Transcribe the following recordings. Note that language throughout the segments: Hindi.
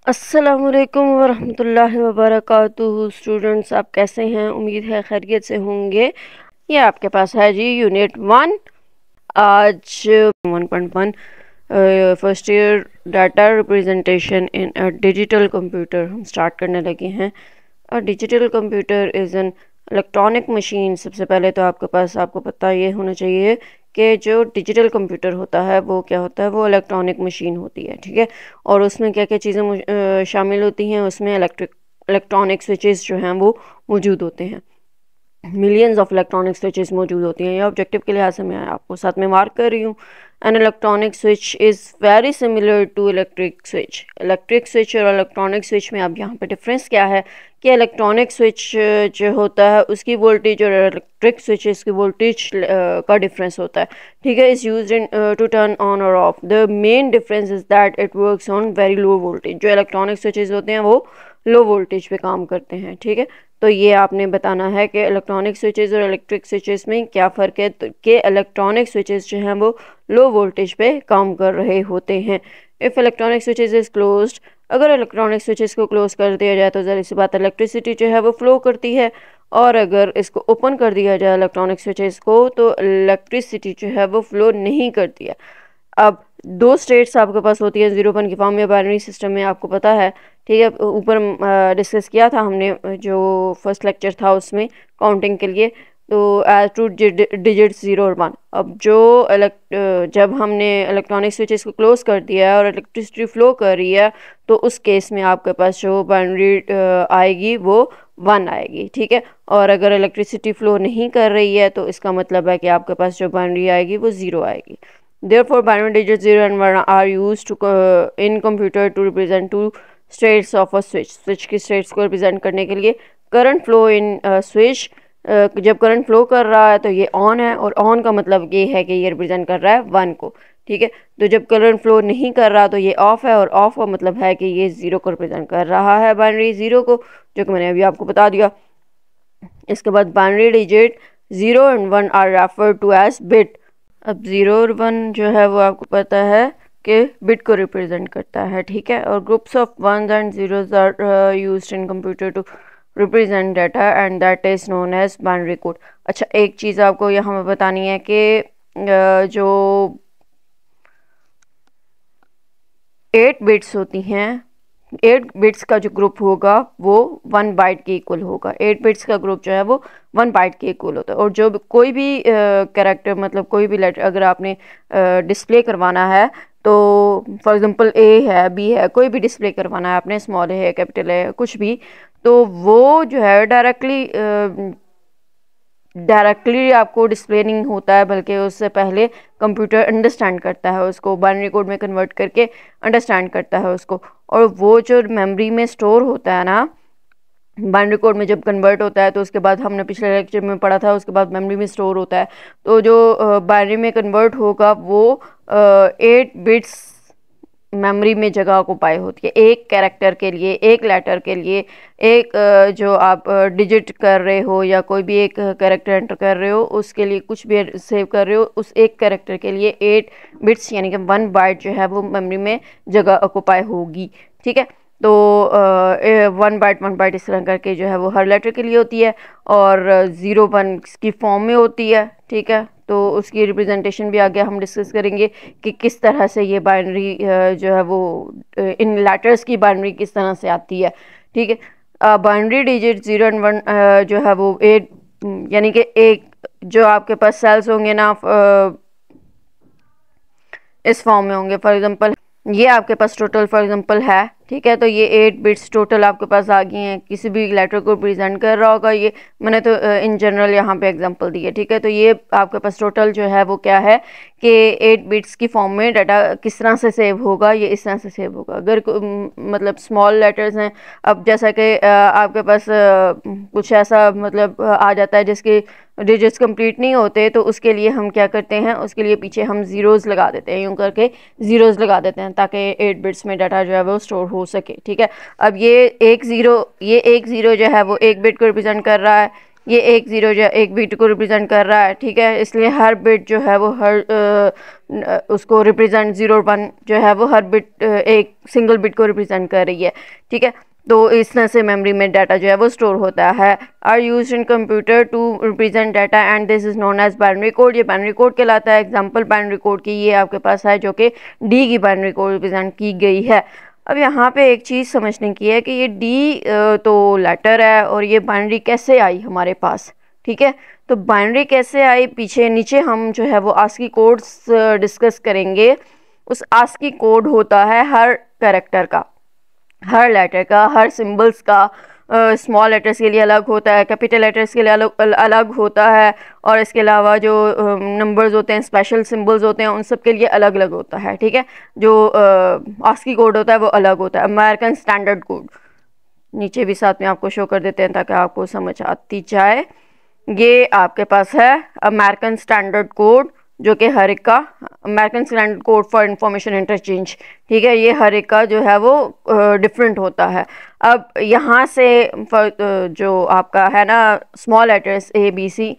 अस्सलामुअलैकुम वरहमतुल्लाहि वबरकातुहू। स्टूडेंट्स, आप कैसे हैं? उम्मीद है खैरियत से होंगे। ये आपके पास है जी यूनिट 1। आज 1.1 first year data representation in a digital computer हम स्टार्ट करने लगे हैं। A digital computer is an electronic machine. सबसे पहले तो आपको पता ये होना चाहिए कि जो डिजिटल कंप्यूटर होता है वो क्या होता है। वो इलेक्ट्रॉनिक मशीन होती है, ठीक है। और उसमें क्या क्या चीज़ें शामिल होती हैं। उसमें इलेक्ट्रॉनिक स्विचेस जो हैं वो मौजूद होते हैं। मिलियंस ऑफ इलेक्ट्रॉनिक स्विचेस मौजूद होती हैं। ये ऑब्जेक्टिव के लिहाज से मैं आपको साथ में मार्क कर रही हूँ। An electronic switch is very similar to electric switch. Electric switch और इलेक्ट्रॉनिक स्विच में अब यहाँ पे डिफरेंस क्या है कि इलेक्ट्रॉनिक स्विच जो होता है उसकी वोल्टेज और इलेक्ट्रिक स्विचेस की वोल्टेज का डिफरेंस होता है, ठीक है। Is used in to turn on और off. The main difference is that it works on very low voltage. जो इलेक्ट्रॉनिक स्विचेस होते हैं वो लो वोल्टेज पे काम करते हैं, ठीक है। तो ये आपने बताना है कि इलेक्ट्रॉनिक स्विचेस और इलेक्ट्रिक स्विचेस में क्या फ़र्क है। तो कि इलेक्ट्रॉनिक स्विचेस जो हैं वो लो वोल्टेज पे काम कर रहे होते हैं। If electronic switches is closed, अगर इलेक्ट्रॉनिक स्विचेस को क्लोज कर दिया जाए तो ज़ाहिर सी बात इलेक्ट्रिसिटी जो है वो फ्लो करती है। और अगर इसको ओपन कर दिया जाए इलेक्ट्रॉनिक स्विचेस को तो इलेक्ट्रिसिटी जो है वो फ्लो नहीं करती है। अब दो स्टेट्स आपके पास होती है 0 1 की फॉर्म में। बाइनरी सिस्टम में आपको पता है, ठीक है। ऊपर डिस्कस किया था हमने जो फर्स्ट लेक्चर था उसमें काउंटिंग के लिए। तो एज टू डिजिट्स 0 और 1। अब जब हमने इलेक्ट्रॉनिक स्विचेस को क्लोज कर दिया है और इलेक्ट्रिसिटी फ्लो कर रही है तो उस केस में आपके पास जो बाइनरी आएगी वो 1 आएगी, ठीक है। और अगर इलेक्ट्रिसिटी फ्लो नहीं कर रही है तो इसका मतलब है कि आपके पास जो बाइनरी आएगी वो 0 आएगी। Therefore, binary digits 0 and 1 are used in computer to represent two states of a switch. Switch की states को represent करने के लिए current flow in switch, जब करंट फ्लो कर रहा है तो ये ऑन है और ऑन का मतलब ये है कि ये रिप्रेजेंट कर रहा है 1 को, ठीक है। तो जब करंट फ्लो नहीं कर रहा तो ये ऑफ है और ऑफ का मतलब है कि ये 0 को रिप्रेजेंट कर रहा है, बाइनरी 0 को, जो कि मैंने अभी आपको बता दिया। इसके बाद binary digit 0 and 1 are refer to as bit. अब 0 और 1 जो है वो आपको पता है कि बिट को रिप्रेजेंट करता है, ठीक है। और groups of 1s and 0s are used in computer to represent data and that is known as binary code. अच्छा, एक चीज़ आपको यहाँ पर बतानी है कि जो 8 बिट्स होती हैं, 8 बिट्स का जो ग्रुप होगा वो 1 बाइट के इक्वल होगा। 8 बिट्स का ग्रुप जो है वो 1 बाइट के इक्वल होता है। और जो कोई भी कैरेक्टर मतलब कोई भी लेटर अगर आपने डिस्प्ले करवाना है तो फॉर एग्जांपल ए है, बी है, कोई भी डिस्प्ले करवाना है आपने, स्मॉल है, कैपिटल है, कुछ भी, तो वो जो है डायरेक्टली आपको डिस्प्ले नहीं होता है, बल्कि उससे पहले कंप्यूटर अंडरस्टैंड करता है उसको, बाइनरी कोड में कन्वर्ट करके अंडरस्टैंड करता है उसको। और वो जो मेमोरी में स्टोर होता है ना, बाइनरी कोड में जब कन्वर्ट होता है तो उसके बाद हमने पिछले लेक्चर में पढ़ा था, उसके बाद मेमोरी में स्टोर होता है। तो जो बाइनरी में कन्वर्ट होगा वो 8 बिट्स मेमोरी में जगह ऑक्युपाई होती है, एक कैरेक्टर के लिए, एक लेटर के लिए, एक जो आप डिजिट कर रहे हो या कोई भी एक कैरेक्टर एंटर कर रहे हो उसके लिए, कुछ भी सेव कर रहे हो उस एक कैरेक्टर के लिए 8 बिट्स यानी कि 1 बाइट जो है वो मेमोरी में जगह ऑक्युपाई होगी, ठीक है। तो 1 बाइट इस तरह करके जो है वो हर लेटर के लिए होती है और 0 1 की फॉर्म में होती है, ठीक है। तो उसकी रिप्रेजेंटेशन भी आगे हम डिस्कस करेंगे कि किस तरह से ये बाइनरी जो है वो इन लेटर्स की बाइनरी किस तरह से आती है, ठीक है। बाइनरी डिजिट 0 एंड 1 जो है वो 8 यानी कि एक जो आपके पास सेल्स होंगे ना इस फॉर्म में होंगे। फॉर एग्जांपल ये आपके पास टोटल फॉर एग्जांपल है, ठीक है। तो ये 8 बिट्स टोटल आपके पास आ गई हैं, किसी भी लेटर को प्रेजेंट कर रहा होगा। ये मैंने तो इन जनरल यहाँ पे एग्जांपल दी है, ठीक है। तो ये आपके पास टोटल जो है वो क्या है कि 8 बिट्स की फॉर्म में डाटा किस तरह से सेव होगा, ये इस तरह से सेव होगा। अगर मतलब स्मॉल लेटर्स हैं, अब जैसा कि आपके पास कुछ ऐसा मतलब आ जाता है जिसके डिजिट्स कंप्लीट नहीं होते, तो उसके लिए हम क्या करते हैं, उसके लिए पीछे हम ज़ीरोज़ लगा देते हैं, यूँ करके ज़ीरोज़ लगा देते हैं ताकि 8 बिट्स में डाटा जो है वो स्टोर हो सके, ठीक है। अब ये एक ज़ीरो जो है वो 1 बिट को रिप्रेजेंट कर रहा है, ये एक ज़ीरो जो एक बिट को रिप्रेजेंट कर रहा है, ठीक है। इसलिए हर बिट जो है वो उसको रिप्रेजेंट 0 1 जो है वो हर बिट एक सिंगल बिट को रिप्रेजेंट कर रही है, ठीक है। तो इस तरह से मेमोरी में डाटा जो है वो स्टोर होता है। Are used in computer to represent data and this is known as binary code. ये बाइनरी कोड कहलाता है। एग्जांपल बाइनरी कोड की ये आपके पास है, जो कि डी की बाइनरी कोड रिप्रेजेंट की गई है। अब यहाँ पे एक चीज़ समझने की है कि ये डी तो लेटर है और ये बाइनरी कैसे आई हमारे पास, ठीक है। तो बाइनरी कैसे आई, पीछे नीचे हम जो है वो आस्की कोड्स डिस्कस करेंगे। उस आस्की कोड होता है हर कैरेक्टर का, हर लेटर का, हर सिंबल्स का। स्मॉल लेटर्स के लिए अलग होता है, कैपिटल लेटर्स के लिए अलग होता है, और इसके अलावा जो नंबर्स होते हैं, स्पेशल सिंबल्स होते हैं, उन सब के लिए अलग अलग होता है, ठीक है। जो आस्की कोड होता है वो अलग होता है। अमेरिकन स्टैंडर्ड कोड नीचे भी साथ में आपको शो कर देते हैं ताकि आपको समझ आती जाए। ये आपके पास है अमेरिकन स्टैंडर्ड कोड, जो कि हर एक का, American standard code for information interchange, ठीक है। ये हर एक का जो है वो डिफरेंट होता है। अब यहाँ से जो आपका है ना small letters ABC,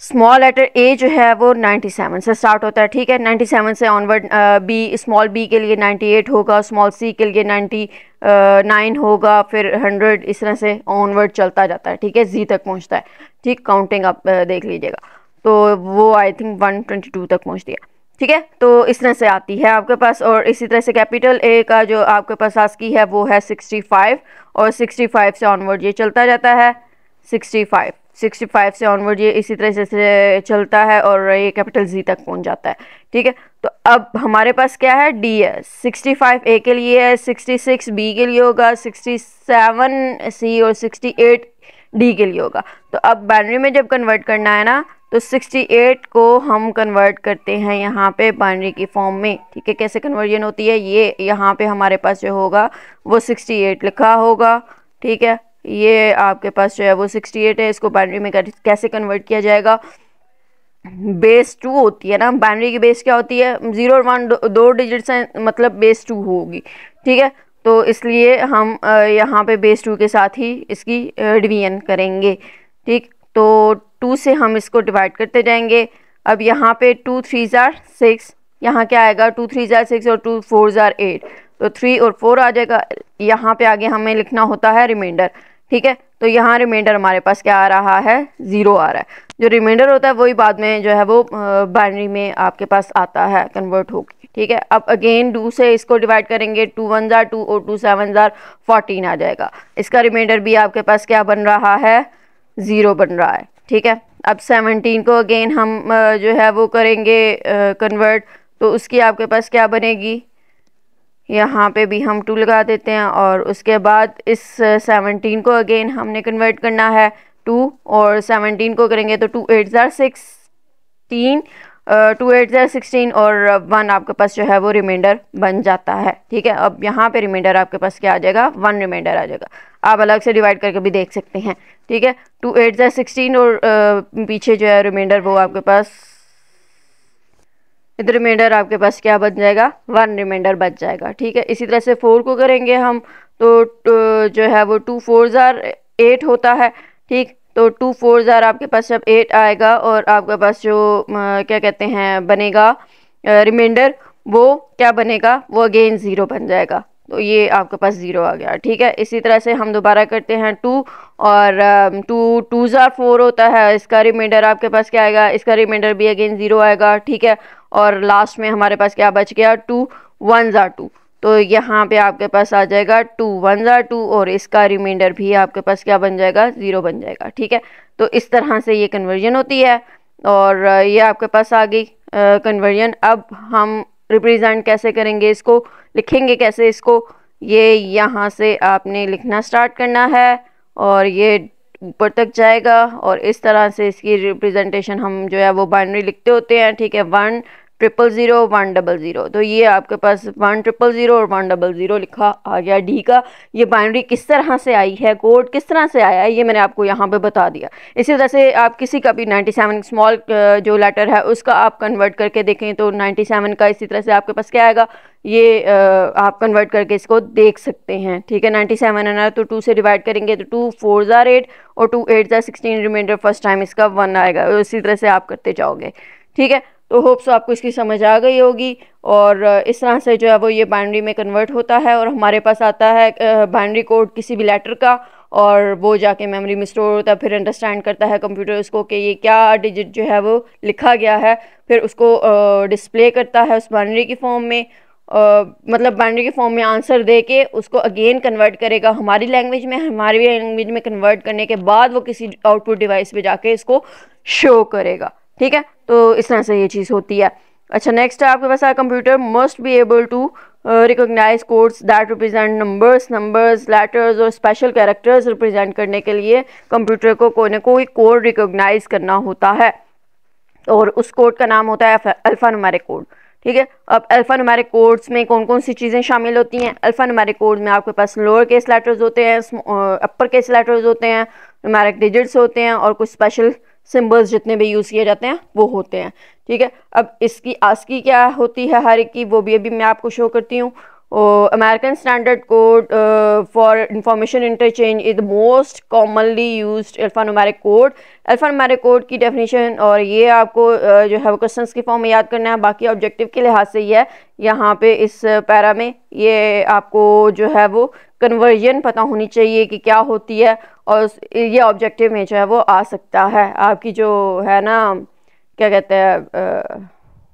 small letter a जो है वो 97 से स्टार्ट होता है, ठीक है। 97 से ऑनवर्ड बी, स्मॉल बी के लिए 98 होगा, स्मॉल सी के लिए 99 होगा, फिर 100, इस तरह से ऑनवर्ड चलता जाता है, ठीक है। जी तक पहुंचता है, ठीक। काउंटिंग आप देख लीजिएगा, तो वो आई थिंक 122 तक पहुंचती है, ठीक है। तो इस तरह से आती है आपके पास। और इसी तरह से कैपिटल ए का जो आपके पास आस्की है वो है 65, और 65 से ऑनवर्ड ये चलता जाता है। 65 से ऑनवर्ड ये इसी तरह से चलता है और ये कैपिटल जी तक पहुंच जाता है, ठीक है। तो अब हमारे पास क्या है, डी है। 65 ए के लिए है, 66 बी के लिए होगा, 67 सी और 68 डी के लिए होगा। तो अब बाइनरी में जब कन्वर्ट करना है ना, तो 68 को हम कन्वर्ट करते हैं यहाँ पे बाइनरी की फॉर्म में, ठीक है। कैसे कन्वर्जन होती है, ये यहाँ पे हमारे पास जो होगा वो 68 लिखा होगा, ठीक है। ये आपके पास जो है वो 68 है। इसको बाइनरी में कैसे कन्वर्ट किया जाएगा, बेस 2 होती है ना बाइनरी की, बेस क्या होती है, 0 और 1 दो डिजिट्स हैं, मतलब बेस 2 होगी, ठीक है। तो इसलिए हम यहाँ पे बेस 2 के साथ ही इसकी डिवीजन करेंगे, ठीक। तो 2 से हम इसको डिवाइड करते जाएंगे। अब यहाँ पे 2 3 ज़ार 6, यहाँ क्या आएगा, 2 3 ज़ार 6 और 2 4 ज़ार 8, तो 3 और 4 आ जाएगा। यहाँ पे आगे हमें लिखना होता है रिमाइंडर, ठीक है। तो यहाँ रिमाइंडर हमारे पास क्या आ रहा है, 0 आ रहा है। जो रिमाइंडर होता है वही बाद में जो है वो बाइनरी में आपके पास आता है, कन्वर्ट होगी, ठीक है। अब अगेन 2 से इसको डिवाइड करेंगे, 2 1 ज़ार 2 और 2 7 ज़ार 14 आ जाएगा। इसका रिमाइंडर भी आपके पास क्या बन रहा है, 0 बन रहा है, ठीक है। अब 17 को अगेन हम जो है वो करेंगे कन्वर्ट, तो उसकी आपके पास क्या बनेगी, यहाँ पे भी हम 2 लगा देते हैं। और उसके बाद इस 17 को अगेन हमने कन्वर्ट करना है 2, और 17 को करेंगे तो 2 8 ज़ार 16, 2 8 ज़ार 16 और 1 आपके पास जो है वो रिमाइंडर बन जाता है, ठीक है। अब यहाँ पे रिमाइंडर आपके पास क्या आ जाएगा, 1 रिमाइंडर आ जाएगा। आप अलग से डिवाइड करके भी देख सकते हैं, ठीक है। 2 8 ज़ार 16 और पीछे जो है रिमाइंडर वो आपके पास, इधर रिमाइंडर आपके पास क्या बच जाएगा, 1 रिमाइंडर बच जाएगा, ठीक है। इसी तरह से 4 को करेंगे हम, तो जो है वो 2 4 ज़ार 8 होता है, ठीक। तो 2 4 ज़ार आपके पास जब 8 आएगा और आपके पास जो क्या कहते हैं बनेगा रिमाइंडर, वो क्या बनेगा, वो अगेन 0 बन जाएगा। तो ये आपके पास 0 आ गया, ठीक है। इसी तरह से हम दोबारा करते हैं 2, और 2 2 ज़ार 4 होता है, इसका रिमाइंडर आपके पास क्या आएगा, इसका रिमाइंडर भी अगेन 0 आएगा, ठीक है। और लास्ट में हमारे पास क्या बच गया, 2 1 ज़ार 2, तो यहाँ पे आपके पास आ जाएगा 2 1 ज़ार 2, और इसका रिमाइंडर भी आपके पास क्या बन जाएगा, 0 बन जाएगा, ठीक है। तो इस तरह से ये कन्वर्जन होती है, और ये आपके पास आ गई कन्वर्जन। अब हम रिप्रेजेंट कैसे करेंगे, इसको लिखेंगे कैसे, इसको ये यहाँ से आपने लिखना स्टार्ट करना है और ये ऊपर तक जाएगा, और इस तरह से इसकी रिप्रेजेंटेशन हम जो है वो बाइनरी लिखते होते हैं, ठीक है। 1 000 100। तो ये आपके पास 1000 और 100 लिखा आ गया डी का। ये बाइनरी किस तरह से आई है, कोड किस तरह से आया है, ये मैंने आपको यहाँ पे बता दिया। इसी तरह से आप किसी का भी 97 स्मॉल जो लेटर है उसका आप कन्वर्ट करके देखें तो 97 का इसी तरह से आपके पास क्या आएगा, ये आप कन्वर्ट करके इसको देख सकते हैं। ठीक है, 97 है ना, तो 2 से डिवाइड करेंगे तो 2 4 ज़ा 8 और 2 8 ज़ा 16, रिमाइंडर फर्स्ट टाइम इसका 1 आएगा। इसी तरह से आप करते जाओगे। ठीक है, तो होप्स आपको इसकी समझ आ गई होगी। और इस तरह से जो है वो ये बाइनरी में कन्वर्ट होता है और हमारे पास आता है बाइनरी कोड किसी भी लेटर का, और वो जाके मेमोरी में स्टोर होता है। फिर अंडरस्टैंड करता है कंप्यूटर उसको कि ये क्या डिजिट जो है वो लिखा गया है, फिर उसको डिस्प्ले करता है उस बाइनरी की फॉर्म में। मतलब बाइनरी के फॉर्म में आंसर दे के उसको अगेन कन्वर्ट करेगा हमारी लैंग्वेज में। हमारी लैंग्वेज में कन्वर्ट करने के बाद वो किसी आउटपुट डिवाइस पे जाके इसको शो करेगा। ठीक है, तो इस तरह से ये चीज़ होती है। अच्छा, नेक्स्ट है आपके पास है computer must be able to recognize codes that represent numbers letters और स्पेशल कैरेक्टर्स रिप्रेजेंट करने के लिए कंप्यूटर को कोई ना कोई कोड रिकॉग्नाइज करना होता है, और उस कोड का नाम होता है अल्फा न्यूमेरिक कोड। ठीक है, अब अल्फा न्यूमेरिक कोड्स में कौन कौन सी चीज़ें शामिल होती हैं? अल्फा न्यूमेरिक कोड में आपके पास लोअर केस लेटर्स होते हैं, अपर केस लेटर्स होते हैं, न्यूमेरिक डिजिट्स होते हैं, और कुछ स्पेशल सिंबल्स जितने भी यूज़ किए जाते हैं वो होते हैं। ठीक है, अब इसकी आस्की क्या होती है हर एक की, वो भी अभी मैं आपको शो करती हूँ। American standard code for information interchange is the most commonly used alphanumeric code. Alphanumeric code की डेफिनेशन, और ये आपको जो है वो क्वेश्चंस की फॉर्म में याद करना है। बाकी ऑब्जेक्टिव के लिहाज से ये है यहाँ पे इस पैरा में, ये आपको जो है वो कन्वर्जन पता होनी चाहिए कि क्या होती है, और ये ऑब्जेक्टिव में जो है वो आ सकता है। आपकी जो है ना क्या कहते हैं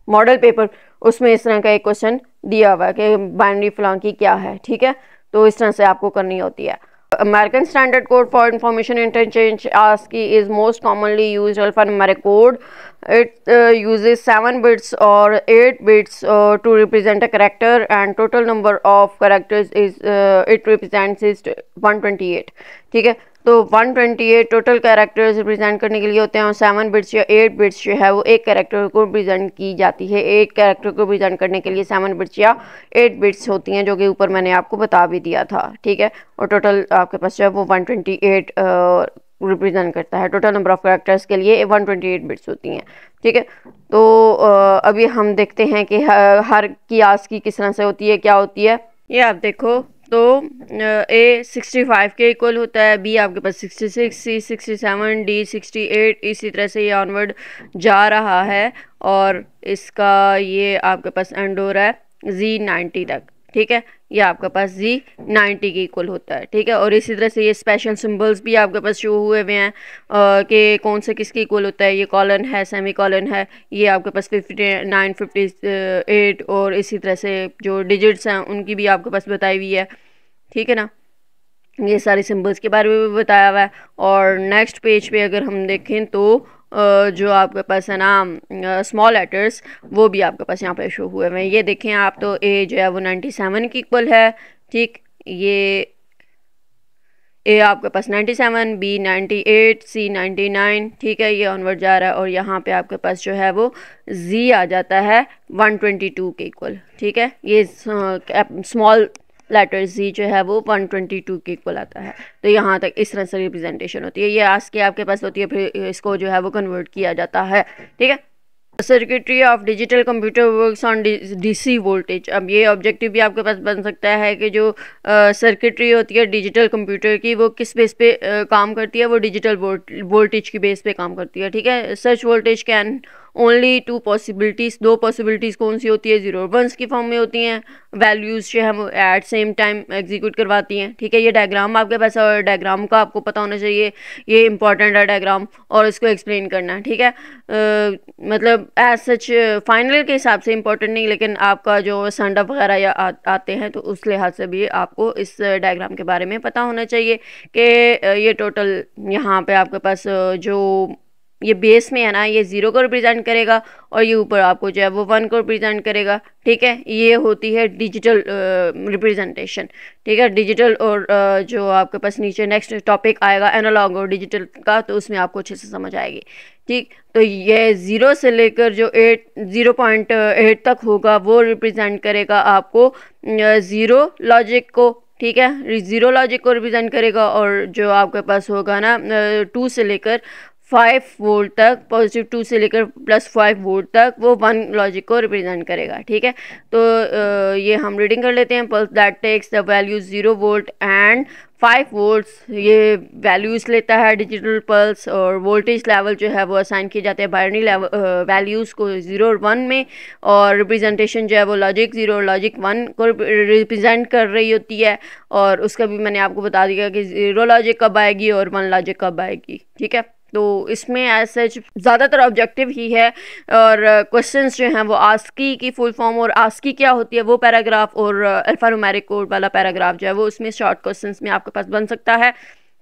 मॉडल पेपर, उसमें इस तरह का एक क्वेश्चन दिया हुआ है कि बाइनरी फलां की क्या है। ठीक है, तो इस तरह से आपको करनी होती है। American Standard Code for Information Interchange ASCII is most commonly used alphanumeric code. It uses 7 bits or 8 bits to represent a character, and total number of characters is it represents is 128. ठीक है, तो 128 टोटल कैरेक्टर्स रिप्रेजेंट करने के लिए होते हैं, और 7 बिट्स या 8 बिट्स जो है वो एक कैरेक्टर को रिप्रेजेंट की जाती है। एक कैरेक्टर को रिप्रेजेंट करने के लिए 7 बिट्स या 8 बिट्स होती हैं, जो कि ऊपर मैंने आपको बता भी दिया था। ठीक है, और टोटल आपके पास जो है वो 128 रिप्रेजेंट करता है। टोटल नंबर ऑफ कैरेक्टर्स के लिए 128 बिट्स होती हैं। ठीक है, तो अभी हम देखते हैं कि हर की आस्की किस तरह से होती है, क्या होती है। ये आप देखो, तो ए 65 के इक्वल होता है, बी आपके पास 66, सी 67, डी 68, इसी तरह से ये ऑनवर्ड जा रहा है, और इसका ये आपके पास एंड हो रहा है जी 90 तक। ठीक है, ये आपके पास जी 90 के इक्वल होता है। ठीक है, और इसी तरह से ये स्पेशल सिंबल्स भी आपके पास शो हुए हुए हैं कि कौन से किसके इक्वल होता है। ये कॉलन है, सेमी कॉलन है, ये आपके पास 59 58, और इसी तरह से जो डिजिट्स हैं उनकी भी आपके पास बताई हुई है। ठीक है ना, ये सारे सिंबल्स के बारे में भी बताया हुआ है। और नेक्स्ट पेज पे अगर हम देखें तो जो आपके पास है ना स्मॉल लेटर्स, वो भी आपके पास यहाँ पे शो हुए हैं। ये देखें आप, तो ए जो है वो 97 की इक्वल है। ठीक, ये ए आपके पास 97, बी 98, सी 99। ठीक है, ये ऑनवर्ड जा रहा है, और यहाँ पे आपके पास जो है वो जी आ जाता है 122 के इक्वल। ठीक है, ये स्मॉल लेटर जी जो है वो 122 के इक्वल आता है। तो यहाँ तक इस तरह से रिप्रेजेंटेशन होती है। ये आस्की आपके पास होती है, फिर इसको जो है वो कन्वर्ट किया जाता है। ठीक है, circuitry of digital computer works on DC voltage. अब ये ऑब्जेक्टिव भी आपके पास बन सकता है कि जो सर्किटरी होती है डिजिटल कंप्यूटर की, वो किस बेस पे काम करती है, वो डिजिटल वोल्टेज की बेस पे काम करती है। ठीक है, such voltage can only 2 possibilities, 2 possibilities कौन सी होती है, 0 और 1 की फॉर्म में होती हैं। वैल्यूज़ जो है वो एट सेम टाइम एग्जीक्यूट करवाती हैं। ठीक है, ये डायग्राम आपके पास, और डायग्राम का आपको पता होना चाहिए, ये इंपॉर्टेंट है डायग्राम, और इसको एक्सप्लेन करना है। ठीक है, मतलब एज सच फाइनल के हिसाब से इंपॉर्टेंट नहीं, लेकिन आपका जो सन ऑफ वगैरह या आते हैं तो उस लिहाज से भी आपको इस डायग्राम के बारे में पता होना चाहिए कि ये टोटल यहाँ पे आपके पास जो ये बेस में है ना, ये 0 को रिप्रेजेंट करेगा, और ये ऊपर आपको जो है वो 1 को रिप्रेजेंट करेगा। ठीक है, ये होती है डिजिटल रिप्रेजेंटेशन। ठीक है, डिजिटल, और जो आपके पास नीचे नेक्स्ट टॉपिक आएगा एनालॉग और डिजिटल का, तो उसमें आपको अच्छे से समझ आएगी। ठीक। तो ये 0 से लेकर जो 0.8 तक होगा वो रिप्रेजेंट करेगा आपको ज़ीरो लॉजिक को, ठीक है, ज़ीरो लॉजिक को रिप्रेजेंट करेगा। और जो आपके पास होगा ना 2 से लेकर 5 वोल्ट तक, पॉजिटिव 2 से लेकर +5 वोल्ट तक, वो 1 लॉजिक को रिप्रेजेंट करेगा, ठीक है। तो ये हम रीडिंग कर लेते हैं। Pulse that takes the value 0 volt and 5 volts, ये वैल्यूज़ लेता है डिजिटल पल्स। और वोल्टेज लेवल जो है वो असाइन किए जाते हैं बाइनरी लेवल वैल्यूज़ को 0 और 1 में। और रिप्रेजेंटेशन जो है वो लॉजिक 0 और लॉजिक 1 को रिप्रेजेंट कर रही होती है। और उसका भी मैंने आपको बता दिया कि 0 लॉजिक कब आएगी और 1 लॉजिक कब आएगी, ठीक है। तो इसमें एज सच ज़्यादातर ऑब्जेक्टिव ही है। और क्वेश्चंस जो हैं वो आस्की की फुल फॉर्म, और आस्की क्या होती है वो पैराग्राफ, और अल्फान्यूमेरिक कोड वाला पैराग्राफ जो है वो उसमें शॉर्ट क्वेश्चंस में आपके पास बन सकता है,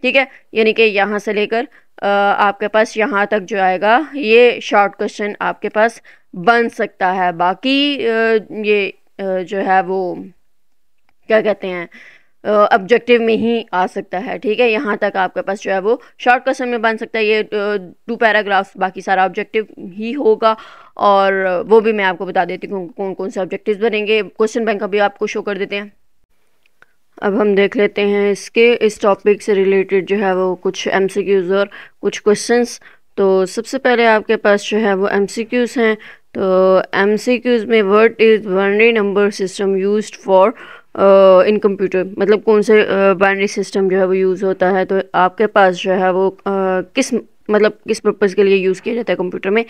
ठीक है। यानी कि यहाँ से लेकर आपके पास यहाँ तक जो आएगा ये शॉर्ट क्वेश्चन आपके पास बन सकता है। बाकी ये जो है वो क्या कहते हैं ऑब्जेक्टिव में ही आ सकता है, ठीक है। यहाँ तक आपके पास जो है वो शॉर्ट क्वेश्चन में बन सकता है ये 2 पैराग्राफ्स, बाकी सारा ऑब्जेक्टिव ही होगा। और वो भी मैं आपको बता देती हूँ कौन कौन से ऑब्जेक्टिव्स बनेंगे। क्वेश्चन बैंक अभी आपको शो कर देते हैं। अब हम देख लेते हैं इस टॉपिक से रिलेटेड जो है वो कुछ MCQs और कुछ क्वेश्चंस। तो सबसे पहले आपके पास जो है वो MCQs हैं। तो MCQs में what is binary number system used for in computer, मतलब कौन से बाइनरी सिस्टम जो है वो यूज़ होता है। तो आपके पास जो है वो किस पर्पज़ के लिए यूज़ किया जाता है कंप्यूटर में,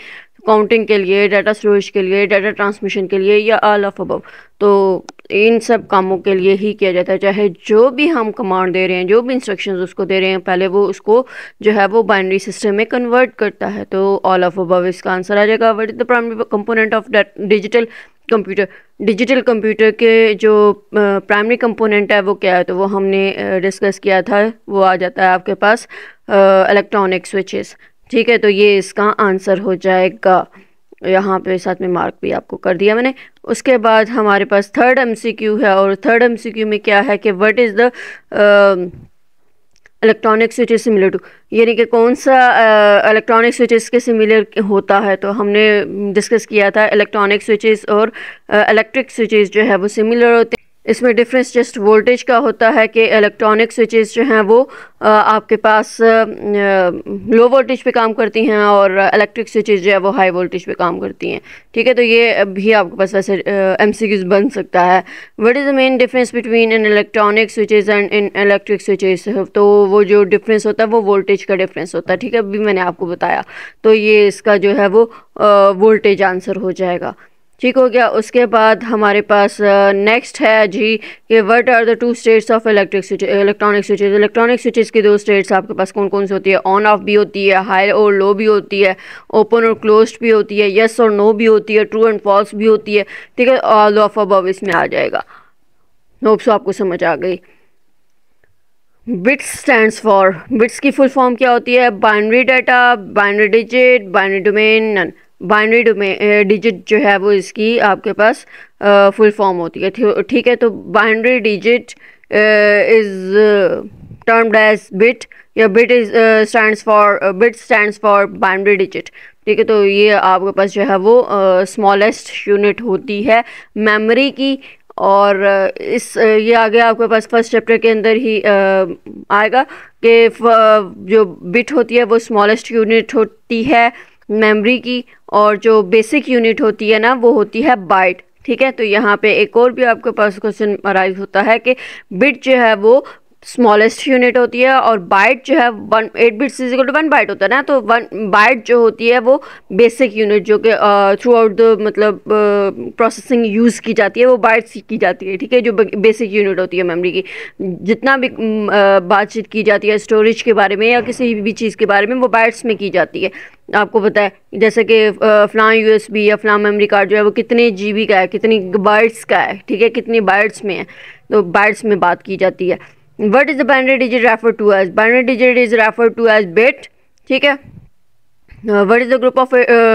काउंटिंग के लिए, डाटा स्टोरेज के लिए, डाटा ट्रांसमिशन के लिए, या ऑल ऑफ अबव। तो इन सब कामों के लिए ही किया जाता है। चाहे जो भी हम कमांड दे रहे हैं, जो भी इंस्ट्रक्शंस उसको दे रहे हैं, पहले वो उसको जो है वो बाइनरी सिस्टम में कन्वर्ट करता है। तो ऑल ऑफ अबव इसका आंसर आ जाएगा। What is the primary component of digital computer. Digital computer के जो प्राइमरी कंपोनेंट है वो क्या है, तो वो हमने डिस्कस किया था। वो आ जाता है आपके पास इलेक्ट्रॉनिक स्विचेस, ठीक है। तो ये इसका आंसर हो जाएगा। यहाँ पे साथ में मार्क भी आपको कर दिया मैंने। उसके बाद हमारे पास थर्ड MCQ है। और थर्ड MCQ में क्या है कि what is the electronic switches similar to, यानी कि कौन सा इलेक्ट्रॉनिक स्विचेस के सिमिलर होता है। तो हमने डिस्कस किया था इलेक्ट्रॉनिक स्विचेस और इलेक्ट्रिक स्विचेस जो है वो सिमिलर होते हैं। इसमें डिफरेंस जस्ट वोल्टेज का होता है कि इलेक्ट्रॉनिक स्विचेस जो हैं वो आपके पास लो वोल्टेज पे काम करती हैं, और इलेक्ट्रिक स्विचेस जो है वो हाई वोल्टेज पे काम करती हैं, ठीक है। तो ये भी आपके पास वैसे MCQs बन सकता है। What is the main difference between in electronic switches and in electric switches. तो वो जो डिफरेंस होता है वो वोल्टेज का डिफरेंस होता है, ठीक है। अभी मैंने आपको बताया। तो ये इसका जो है वो वोल्टेज आंसर हो जाएगा, ठीक हो गया। उसके बाद हमारे पास नेक्स्ट है जी कि what are the 2 states of electronic switches. Electronic switches की 2 स्टेट्स आपके पास कौन कौन सी होती है। ऑन ऑफ भी होती है, हाई और लो भी होती है, ओपन और क्लोज्ड भी होती है, यस और नो भी होती है, ट्रू एंड फॉल्स भी होती है, ठीक है। ऑल ऑफ अबव इसमें आ जाएगा। होप्स आपको समझ आ गई। बिट्स स्टैंड्स फॉर, बिट्स की फुल फॉर्म क्या होती है। Binary data, binary digit, binary domain, none. Binary domain digit जो है वो इसकी आपके पास फुल फॉर्म होती है, ठीक है। तो binary digit is termed as bit, या bit is stands for binary digit, ठीक है। तो ये आपके पास जो है वो स्मॉलेस्ट यूनिट होती है मेमोरी की। और ये आगे आपके पास फर्स्ट चैप्टर के अंदर ही आएगा कि जो बिट होती है वो स्मॉलेस्ट यूनिट होती है मेमोरी की, और जो बेसिक यूनिट होती है ना वो होती है बाइट, ठीक है। तो यहाँ पे एक और भी आपके पास क्वेश्चन अराइज होता है कि बिट जो है वो स्मॉलेस्ट यूनिट होती है, और बाइट जो है 8 bits is equal to 1 byte होता है ना। तो 1 बाइट जो होती है वो बेसिक यूनिट जो कि थ्रू आउट द मतलब प्रोसेसिंग यूज़ की जाती है, वो बाइट्स की जाती है, ठीक है। जो बेसिक यूनिट होती है मेमोरी की, जितना भी बातचीत की जाती है स्टोरेज के बारे में या किसी भी चीज़ के बारे में, वो बाइट्स में की जाती है। आपको पता है जैसे कि फलां USB या फलां मेमोरी कार्ड जो है वो कितने GB का है, कितनी बाइट्स का है, ठीक है, कितनी बाइट्स में है, तो बाइट्स में बात की जाती है। What is the binary digit referred to as? Binary digit is referred to as bit, ठीक है। What is the group of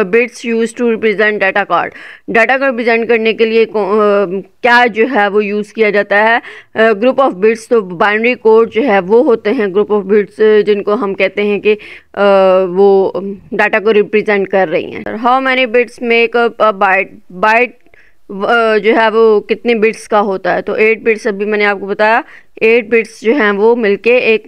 bits use to represent data card. Data को रिप्रेजेंट करने के लिए क्या जो है वो यूज़ किया जाता है। ग्रुप ऑफ बिट्स, तो बाइनरी कोड जो है वो होते हैं ग्रुप ऑफ बिट्स, जिनको हम कहते हैं कि वो डाटा को रिप्रेजेंट कर रही हैं। How many bits make up a byte. Byte जो है वो कितने बिट्स का होता है, तो 8 बिट्स अभी मैंने आपको बताया। 8 बिट्स जो हैं वो मिलके एक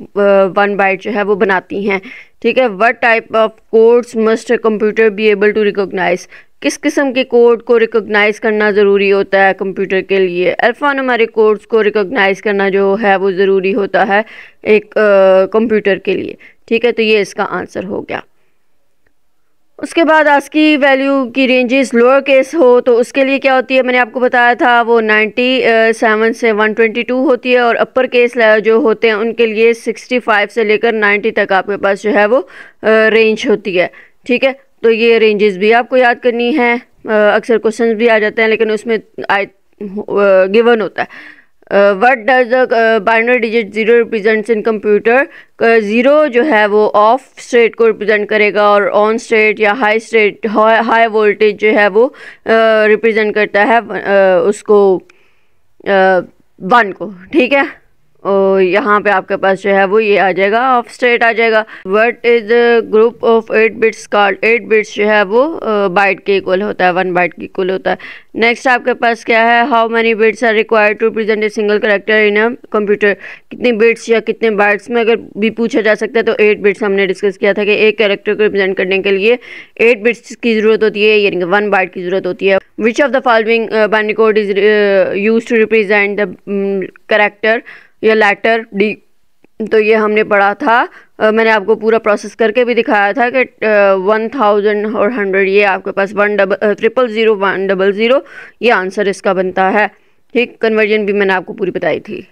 1 बाइट जो है वो बनाती हैं। ठीक है। What type of codes must a computer be able to recognize. किस किस्म के कोड को रिकॉग्नाइज करना ज़रूरी होता है कंप्यूटर के लिए। अल्फ़ान्यूमेरिक कोड्स को रिकॉग्नाइज करना जो है वो ज़रूरी होता है एक कंप्यूटर के लिए। ठीक है, तो ये इसका आंसर हो गया। उसके बाद आस्की वैल्यू की रेंजेस लोअर केस हो तो उसके लिए क्या होती है, मैंने आपको बताया था वो 97 से 122 होती है, और अपर केस जो होते हैं उनके लिए 65 से लेकर 90 तक आपके पास जो है वो रेंज होती है। ठीक है, तो ये रेंजेस भी आपको याद करनी है। अक्सर क्वेश्चन भी आ जाते हैं लेकिन उसमें गिवन होता है। What does the binary digit zero represents in computer. Zero जो है वो ऑफ स्टेट को रिप्रेजेंट करेगा और ऑन स्टेट या हाई स्टेट हाई वोल्टेज जो है वो रिप्रेजेंट करता है उसको 1 को। ठीक है, और यहाँ पे आपके पास जो है वो ये आ जाएगा, ऑफ स्टेट आ जाएगा। What is group of 8 bits called. 8 bits जो है वो बाइट के इक्वल होता है, 1 बाइट के इक्वल होता है। नेक्स्ट आपके पास क्या है, how many bits are required to represent a single character in a computer. कितने बिट्स या कितने बाइट्स में अगर भी पूछा जा सकता है तो 8 बिट्स हमने डिस्कस किया था कि एक कैरेक्टर को रिप्रेजेंट करने के लिए 8 बिट्स की ज़रूरत होती है, यानी कि 1 बाइट की ज़रूरत होती है। Which of the following binary code is use to represent the character या लेटर डी। तो ये हमने पढ़ा था, मैंने आपको पूरा प्रोसेस करके भी दिखाया था कि 1000 और 100 ये आपके पास 000 100 ये आंसर इसका बनता है। ठीक, कन्वर्जन भी मैंने आपको पूरी बताई थी।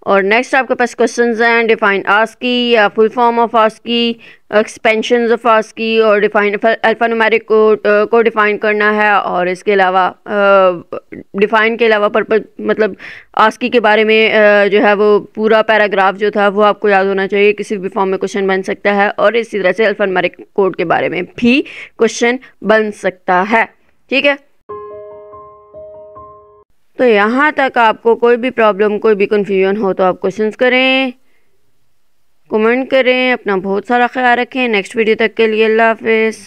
और नेक्स्ट आपके पास क्वेश्चंस हैं, डिफाइन आस्की या full form of ASCII, expansions of ASCII, और डिफाइन अल्फान्यूमेरिक को डिफाइन करना है। और इसके अलावा डिफाइन के अलावा पर्पस मतलब आस्की के बारे में जो है वो पूरा पैराग्राफ जो था वो आपको याद होना चाहिए, किसी भी फॉर्म में क्वेश्चन बन सकता है। और इसी तरह से अल्फान्यूमेरिक कोड के बारे में भी क्वेश्चन बन सकता है। ठीक है, तो यहाँ तक आपको कोई भी प्रॉब्लम कोई भी कन्फ्यूजन हो तो आप क्वेश्चंस करें, कमेंट करें। अपना बहुत सारा ख्याल रखें। नेक्स्ट वीडियो तक के लिए अल्लाह हाफिज़।